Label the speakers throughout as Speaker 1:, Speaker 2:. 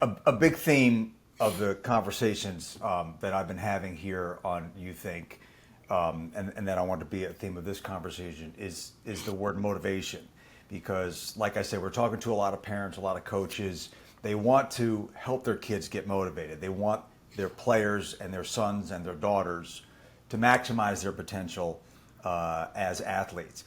Speaker 1: A big theme of the conversations that I've been having here on You Think, and that I want to be a theme of this conversation is the word motivation, because like I said, we're talking to a lot of parents, a lot of coaches. They want to help their kids get motivated. They want their players and their sons and their daughters to maximize their potential as athletes.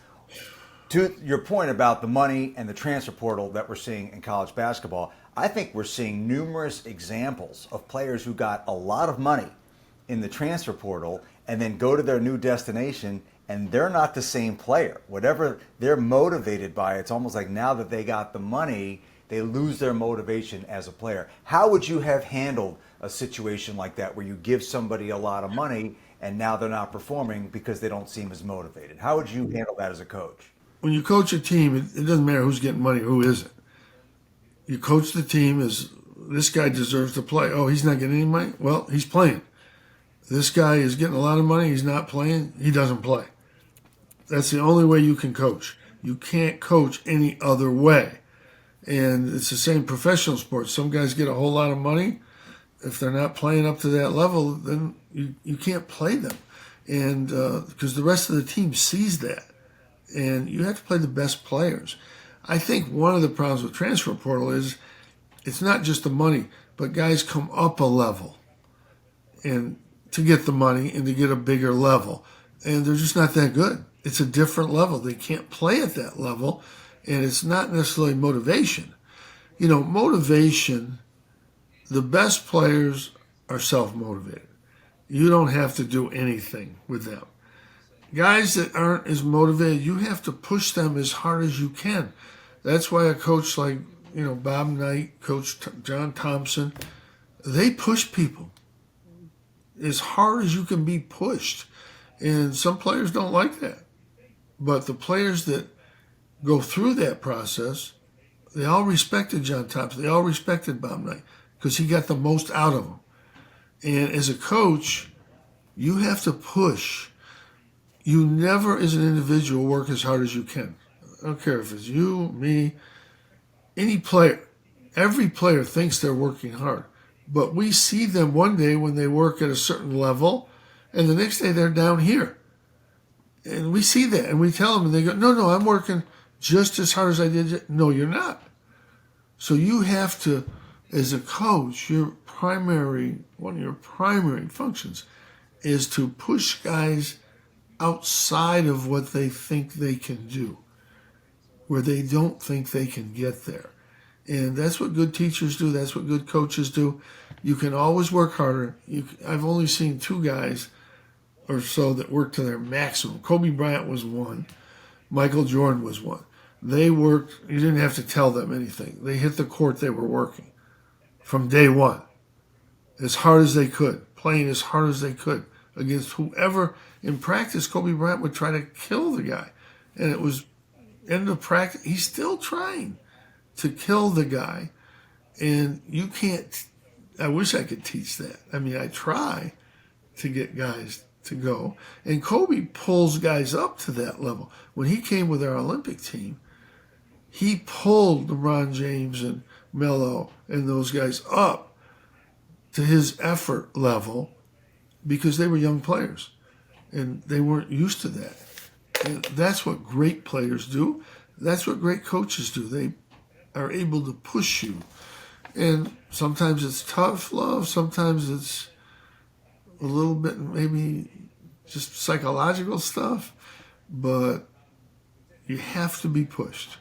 Speaker 1: To your point about the money and the transfer portal that we're seeing in college basketball, I think we're seeing numerous examples of players who got a lot of money in the transfer portal and then go to their new destination and they're not the same player. Whatever they're motivated by, it's almost like now that they got the money, they lose their motivation as a player. How would you have handled a situation like that where you give somebody a lot of money and now they're not performing because they don't seem as motivated? How would you handle that as a coach?
Speaker 2: When you coach a team, it doesn't matter who's getting money or who isn't. You coach the team as this guy deserves to play. Oh, he's not getting any money? Well, he's playing. This guy is getting a lot of money. He's not playing. He doesn't play. That's the only way you can coach. You can't coach any other way. And it's the same professional sports. Some guys get a whole lot of money. If they're not playing up to that level, then you can't play them. And because the rest of the team sees that. And you have to play the best players. I think one of the problems with transfer portal is it's not just the money, but guys come up a level and to get the money and to get a bigger level. And they're just not that good. It's a different level. They can't play at that level. And it's not necessarily motivation. You know, motivation, the best players are self-motivated. You don't have to do anything with them. Guys that aren't as motivated, you have to push them as hard as you can. That's why a coach like, Bob Knight, Coach John Thompson, they push people as hard as you can be pushed. And some players don't like that. But the players that go through that process, they all respected John Thompson. They all respected Bob Knight because he got the most out of them. And as a coach, you have to push. You never, as an individual, work as hard as you can. I don't care if it's you, me, any player. Every player thinks they're working hard. But we see them one day when they work at a certain level, and the next day they're down here. And we see that, and we tell them, and they go, no, I'm working just as hard as I did. No, you're not. So you have to, as a coach, one of your primary functions is to push guys outside of what they think they can do, where they don't think they can get there. And that's what good teachers do. That's what good coaches do. You can always work harder. I've only seen two guys or so that worked to their maximum. Kobe Bryant was one. Michael Jordan was one. They worked. You didn't have to tell them anything. They hit the court they were working from day one, as hard as they could, playing as hard as they could against whoever. In practice, Kobe Bryant would try to kill the guy. And it was end of practice. He's still trying to kill the guy. And you can't, I wish I could teach that. I mean, I try to get guys to go. And Kobe pulls guys up to that level. When he came with our Olympic team, he pulled LeBron James and Melo and those guys up to his effort level because they were young players and they weren't used to that. And that's what great players do. That's what great coaches do. They are able to push you. And sometimes it's tough love. Sometimes it's a little bit maybe just psychological stuff. But you have to be pushed.